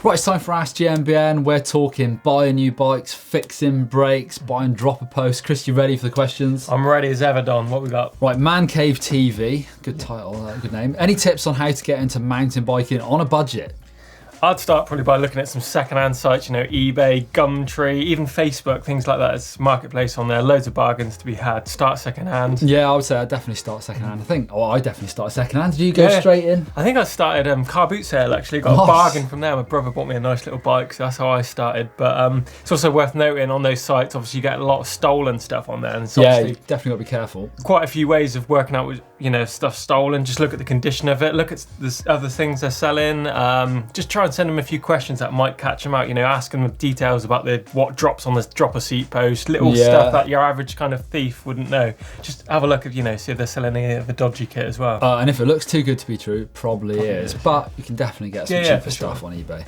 Right, it's time for Ask GMBN. We're talking buying new bikes, fixing brakes, buying dropper posts. Chris, you ready for the questions? I'm ready as ever, Don. What we got? Right, Man Cave TV, good title, good name. Any tips on how to get into mountain biking on a budget? I'd start probably by looking at some second-hand sites, eBay, Gumtree, even Facebook, things like that. It's marketplace on there, loads of bargains to be had. Start second-hand. Yeah, I would say I'd definitely start second-hand. I definitely start second-hand. Did you go straight in? I think I started car boot sale, actually. Got a bargain from there. My brother bought me a nice little bike, so that's how I started. But it's also worth noting on those sites, obviously you get a lot of stolen stuff on there. And it's you definitely got to be careful. Quite a few ways of working out, stuff stolen. Just look at the condition of it. Look at the other things they're selling. Just try and send them a few questions that might catch them out. Ask them details about what drops on the dropper seat post, little stuff that your average kind of thief wouldn't know. Just have a look at, see if they're selling any of the dodgy kit as well. And if it looks too good to be true, probably is. But you can definitely get some cheaper stuff on eBay.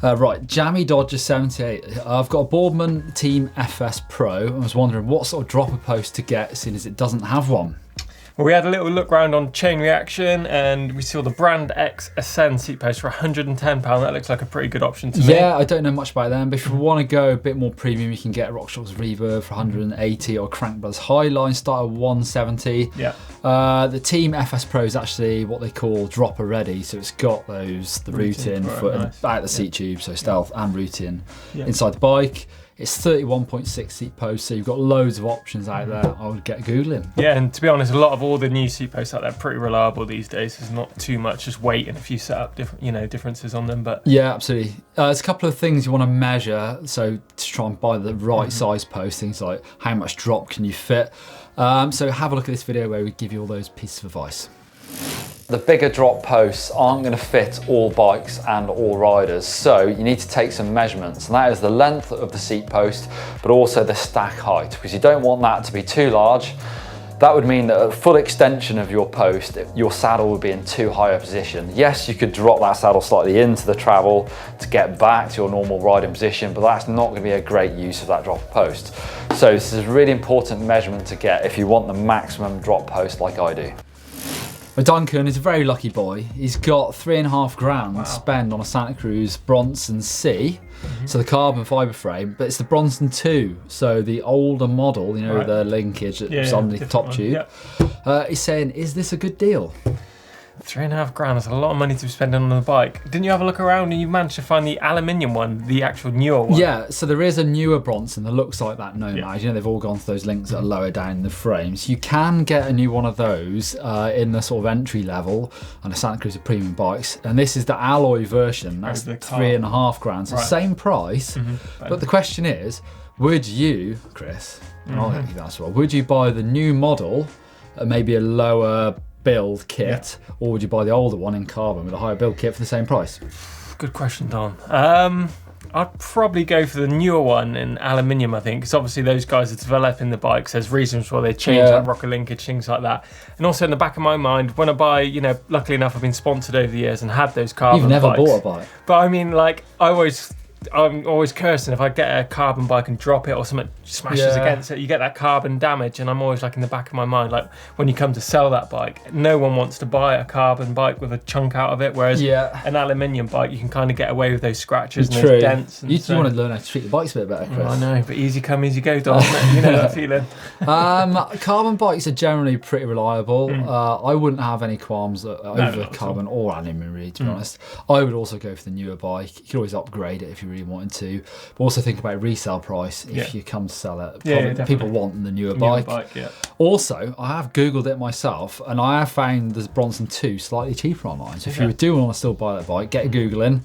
Right, Jammy Dodger 78. I've got a Boardman Team FS Pro. I was wondering what sort of dropper post to get, seeing as it doesn't have one. Well, we had a little look around on Chain Reaction and we saw the Brand X Ascend seat post for £110. That looks like a pretty good option to me. Yeah, I don't know much about them, but if you want to go a bit more premium, you can get RockShox Reverb for 180 or Crank Brothers Highline start at 170. Yeah. The Team FS Pro is actually what they call dropper ready, so it's got the routing foot out the seat tube, so stealth and routing inside the bike. It's 31.6 seat posts, so you've got loads of options out there. I would get Googling. Yeah, and to be honest, a lot of all the new seat posts out there are pretty reliable these days. There's not too much, just weight and a few setup differences on them. But yeah, absolutely. There's a couple of things you want to measure, so to try and buy the right size post, things like how much drop can you fit. So have a look at this video where we give you all those pieces of advice. The bigger drop posts aren't going to fit all bikes and all riders, so you need to take some measurements, and that is the length of the seat post, but also the stack height, because you don't want that to be too large. That would mean that at full extension of your post, your saddle would be in too high a position. Yes, you could drop that saddle slightly into the travel to get back to your normal riding position, but that's not going to be a great use of that drop post. So this is a really important measurement to get if you want the maximum drop post like I do. Duncan is a very lucky boy. He's got £3,500 spent on a Santa Cruz Bronson C, so the carbon fibre frame, but it's the Bronson 2, so the older model, the linkage that's on the top tube. He's saying, is this a good deal? £3,500, that's a lot of money to be spending on the bike. Didn't you have a look around and you managed to find the aluminium one, the actual newer one? Yeah, so there is a newer Bronson that looks like that Nomad. They've all gone to those links that are lower down in the frames. You can get a new one of those in the sort of entry level on a Santa Cruz premium bikes, and this is the alloy version. That's £3,500, so same price. But the question is, would you, Chris, and I'll let you answer, would you buy the new model, maybe a lower build kit, or would you buy the older one in carbon with a higher build kit for the same price? Good question, Don. I'd probably go for the newer one in aluminium, I think, because obviously those guys are developing the bikes. There's reasons why they change that rocker linkage, things like that. And also in the back of my mind, when I buy, luckily enough, I've been sponsored over the years and had those carbon You've never bikes. bought a bike. But I mean, I'm always cursing if I get a carbon bike and drop it or something smashes against it, you get that carbon damage, and I'm always in the back of my mind, when you come to sell that bike, no one wants to buy a carbon bike with a chunk out of it, whereas an aluminium bike, you can kind of get away with those scratches and those dents. And you want to learn how to treat the bikes a bit better, Chris. I know, but easy come, easy go, Don. You know that feeling. Carbon bikes are generally pretty reliable. I wouldn't have any qualms over carbon or aluminium, really, to be honest. I would also go for the newer bike. You could always upgrade it if you really wanted to, but also think about resale price if you come to sell it. People want the newer bike. Also, I have Googled it myself, and I have found the Bronson 2 slightly cheaper online. So if you do want to still buy that bike, get a Google in.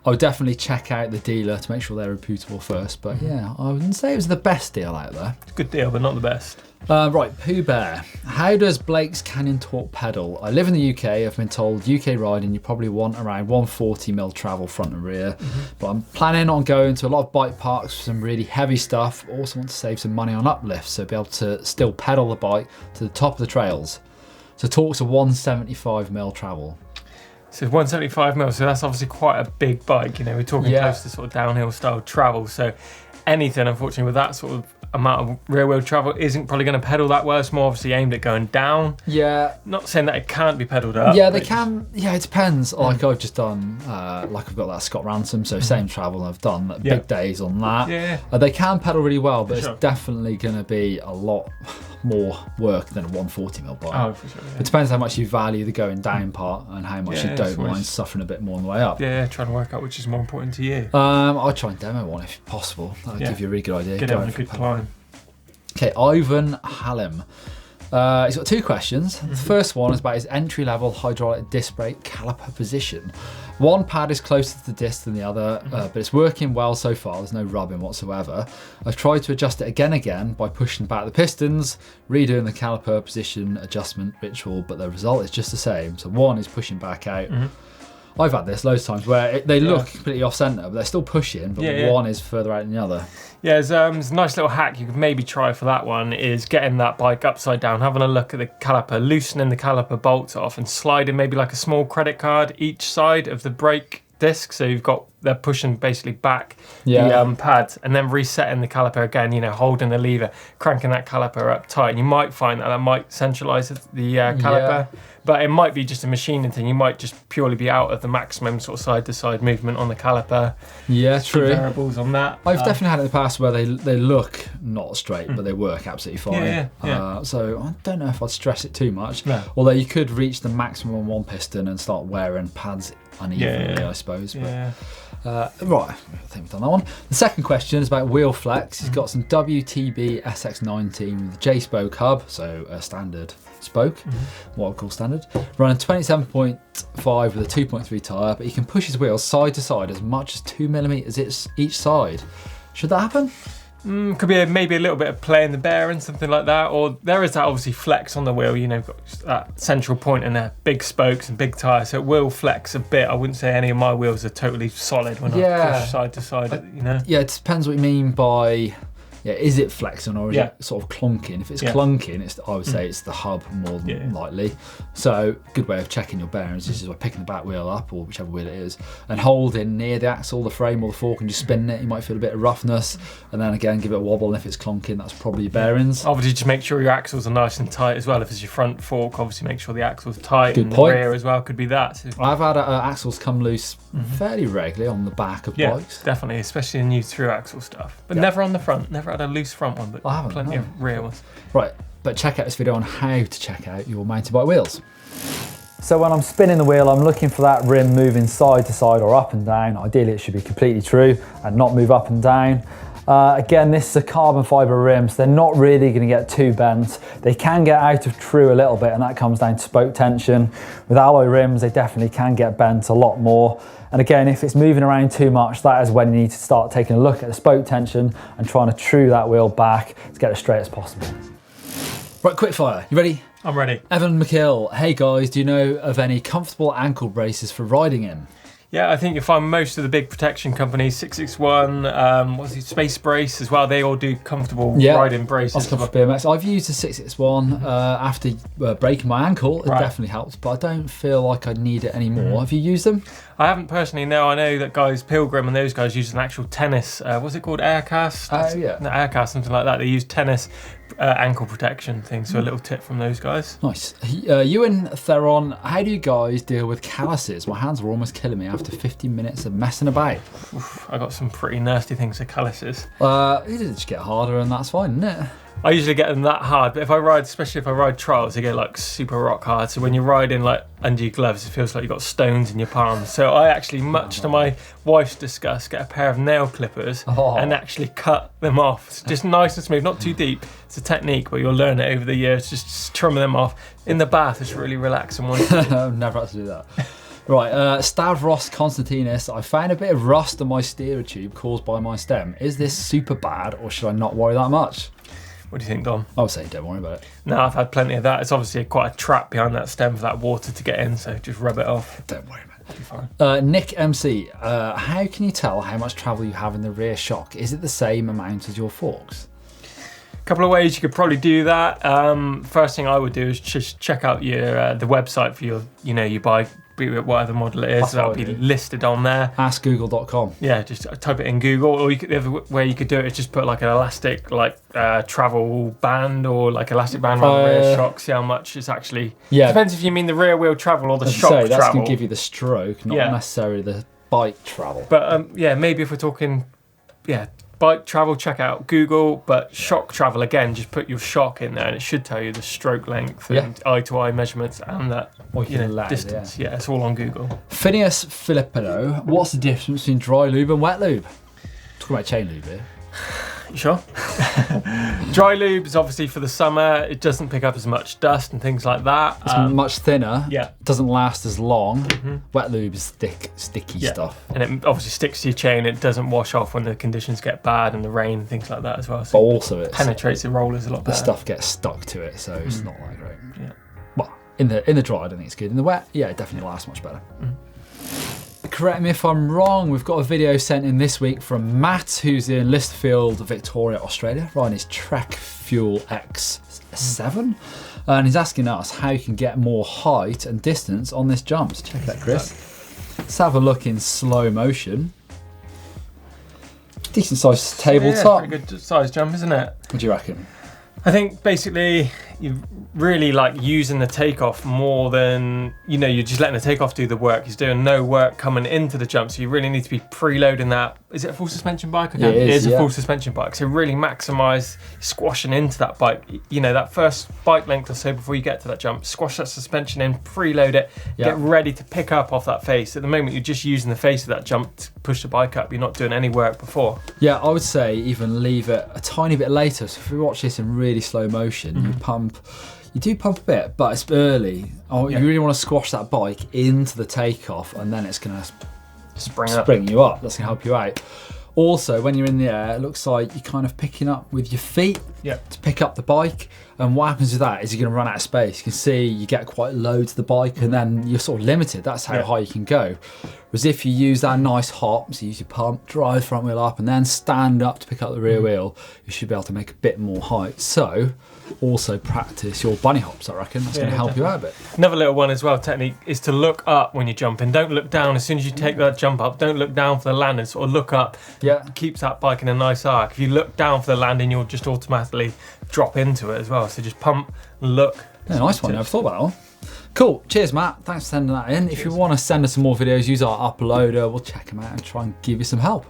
I would definitely check out the dealer to make sure they're reputable first. But I wouldn't say it was the best deal out there. It's a good deal, but not the best. Right, Pooh Bear. How does Blakes Canyon Torque pedal? I live in the UK. I've been told UK riding, you probably want around 140mm travel front and rear. But I'm planning on going to a lot of bike parks for some really heavy stuff. Also want to save some money on uplifts, so be able to still pedal the bike to the top of the trails. So torque's a 175mm travel. So 175mm, so that's obviously quite a big bike. We're talking close to sort of downhill style travel. So anything, unfortunately, with that sort of amount of rear wheel travel isn't probably going to pedal that well. It's more obviously aimed at going down. Yeah. Not saying that it can't be pedalled up. Yeah, they can. Yeah, it depends. Like I've just done, like I've got that Scott Ransom, so same travel I've done. Big days on that. Yeah. They can pedal really well, but For sure. it's definitely going to be a lot more work than a 140mm bike. Oh, for sure. Yeah. It depends how much you value the going down part and how much you Yeah, don't so mind it's- suffering a bit more on the way up. Yeah, trying to work out which is more important to you. I'll try and demo one if possible. That'll give you a really good idea. Get it on going a for good pedal. climb. Okay, Ivan Hallam. He's got 2 questions. The first one is about his entry-level hydraulic disc brake caliper position. One pad is closer to the disc than the other, but it's working well so far. There's no rubbing whatsoever. I've tried to adjust it again by pushing back the pistons, redoing the caliper position adjustment ritual, but the result is just the same. So one is pushing back out. I've had this loads of times where they look completely off-centre, but they're still pushing, but one is further out than the other. Yeah, there's a nice little hack you could maybe try for that one is getting that bike upside down, having a look at the caliper, loosening the caliper bolts off and sliding maybe like a small credit card each side of the brake disc. So they're pushing basically back the pad and then resetting the caliper again, holding the lever, cranking that caliper up tight. And you might find that might centralise the caliper. But it might be just a machining thing. You might just purely be out of the maximum sort of side-to-side movement on the caliper. Yeah, true. Variables on that. I've definitely had it in the past where they look not straight, but they work absolutely fine. So I don't know if I'd stress it too much. No. Although you could reach the maximum on one piston and start wearing pads unevenly, I suppose. But, right, I think we've done that one. The second question is about wheel flex. He's got some WTB SX19 with a J-spoke hub, so a standard spoke, what I call standard, running 27.5 with a 2.3 tyre, but he can push his wheels side to side as much as 2mm each side. Should that happen? Could be maybe a little bit of play in the bearing, something like that. Or there is that obviously flex on the wheel, got that central point and big spokes and big tyres, so it will flex a bit. I wouldn't say any of my wheels are totally solid when I push side to side, Yeah, it depends what you mean by... Yeah, is it flexing or is it sort of clunking? If it's clunking, I would say it's the hub more than likely. So, good way of checking your bearings is by picking the back wheel up, or whichever wheel it is, and holding near the axle, the frame or the fork, and just spinning it. You might feel a bit of roughness, and then again give it a wobble. And if it's clunking, that's probably your bearings. Obviously, just make sure your axles are nice and tight as well. If it's your front fork, obviously make sure the axle's tight. Good and point. The rear as well could be that. So. I've had axles come loose fairly regularly on the back of bikes. Definitely, especially in new through axle stuff, but never on the front. Never had a loose front one. But I haven't, plenty of rear ones. Right, but check out this video on how to check out your mountain bike wheels. So when I'm spinning the wheel, I'm looking for that rim moving side to side or up and down. Ideally, it should be completely true and not move up and down. Again, this is a carbon fibre rim, so they're not really going to get too bent. They can get out of true a little bit, and that comes down to spoke tension. With alloy rims, they definitely can get bent a lot more. And again, if it's moving around too much, that is when you need to start taking a look at the spoke tension and trying to true that wheel back to get it as straight as possible. Right, quick fire. You ready? I'm ready. Evan McKill. Hey guys, do you know of any comfortable ankle braces for riding in? Yeah, I think you'll find most of the big protection companies, 661, Space Brace as well, they all do comfortable riding braces. I've BMX. I've used the 661 after breaking my ankle. It definitely helped, but I don't feel like I need it anymore. Have you used them? I haven't personally, no. I know that guys, Pilgrim and those guys use an actual tennis, what's it called, Aircast? No, Aircast, something like that. They use tennis ankle protection thing, so a little tip from those guys. Nice. Ewan Theron, how do you guys deal with calluses? My hands were almost killing me after 15 minutes of messing about. Oof, I got some pretty nasty things for calluses. It just get harder and that's fine, isn't it? I usually get them that hard, but if I ride, especially if I ride trials, they get like super rock hard. So when you're riding like under your gloves, it feels like you've got stones in your palms. So I actually, much to my wife's disgust, get a pair of nail clippers and actually cut them off. It's just nice and smooth, not too deep. It's a technique, but you'll learn it over the years. Just trimming them off in the bath. It's really relaxing one. I've never had to do that. Right, Stavros Konstantinos, I found a bit of rust on my steerer tube caused by my stem. Is this super bad or should I not worry that much? What do you think, Dom? I would say don't worry about it. No, I've had plenty of that. It's obviously quite a trap behind that stem for that water to get in, so just rub it off. Don't worry about it. It'll be fine. Nick MC, how can you tell how much travel you have in the rear shock? Is it the same amount as your forks? A couple of ways you could probably do that. First thing I would do is just check out your the website for your your bike be whatever model it is. That'll be listed on there. AskGoogle.com. Yeah, just type it in Google, or the other way you could do it is just put like an elastic, like travel band or like elastic band around the rear shock. See how much it's actually. Yeah. Depends if you mean the rear wheel travel or the shock travel. That's going to give you the stroke, not necessarily the bike travel. But yeah, maybe if we're talking, bike travel, check out Google, but shock travel, again, just put your shock in there and it should tell you the stroke length and eye-to-eye measurements and that distance. Yeah, it's all on Google. Phineas Filippino, what's the difference between dry lube and wet lube? Talking about chain lube here. You sure? Dry lube is obviously for the summer. It doesn't pick up as much dust and things like that. It's much thinner. Yeah. Doesn't last as long. Wet lube is thick, sticky stuff. And it obviously sticks to your chain. It doesn't wash off when the conditions get bad and the rain and things like that as well. So but also it penetrates the rollers a lot better. The stuff gets stuck to it, so it's not that great. Yeah. Well, in the dry, I don't think it's good. In the wet, yeah, it definitely lasts much better. Correct me if I'm wrong, we've got a video sent in this week from Matt, who's in Listerfield, Victoria, Australia, riding his Trek Fuel X7. And he's asking us how you can get more height and distance on this jump. So check that, Chris. Let's have a look in slow motion. Decent sized tabletop. Yeah, pretty good size jump, isn't it? What do you reckon? I think basically you're really like using the takeoff more than, you're just letting the takeoff do the work. He's doing no work coming into the jump, so you really need to be preloading that. Is it a full suspension bike? Yeah, it is a full suspension bike. So really maximise squashing into that bike. That first bike length or so before you get to that jump, squash that suspension in, preload it, get ready to pick up off that face. At the moment, you're just using the face of that jump to push the bike up. You're not doing any work before. Yeah, I would say even leave it a tiny bit later. So if we watch this in really slow motion, you do pump a bit, but it's early. You really want to squash that bike into the takeoff, and then it's going to spring you up. That's going to help you out. Also, when you're in the air, it looks like you're kind of picking up with your feet to pick up the bike. And what happens with that is you're going to run out of space. You can see you get quite low to the bike, and then you're sort of limited. That's how high you can go. Whereas if you use that nice hop, so you use your pump, drive the front wheel up, and then stand up to pick up the rear wheel, you should be able to make a bit more height. So also practice your bunny hops, I reckon. That's going to help you out a bit. Another little one as well, technique, is to look up when you're jumping. Don't look down. As soon as you take that jump up, don't look down for the landing. Sort of look up. Yeah. Keeps that bike in a nice arc. If you look down for the landing, you'll just automatically drop into it as well. So just pump and look. Yeah, nice one. I never thought about that one. Cool. Cheers, Matt. Thanks for sending that in. If you want to send us some more videos, use our uploader. We'll check them out and try and give you some help.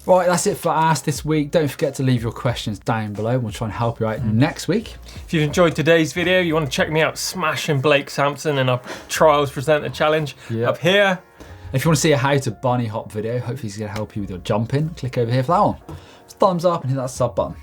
Right, that's it for Ask this week. Don't forget to leave your questions down below. We'll try and help you out next week. If you've enjoyed today's video, you want to check me out smashing Blake Sampson in our Trials Presenter Challenge up here. If you want to see a how to bunny hop video, hopefully he's going to help you with your jumping, click over here for that one. Thumbs up and hit that sub button.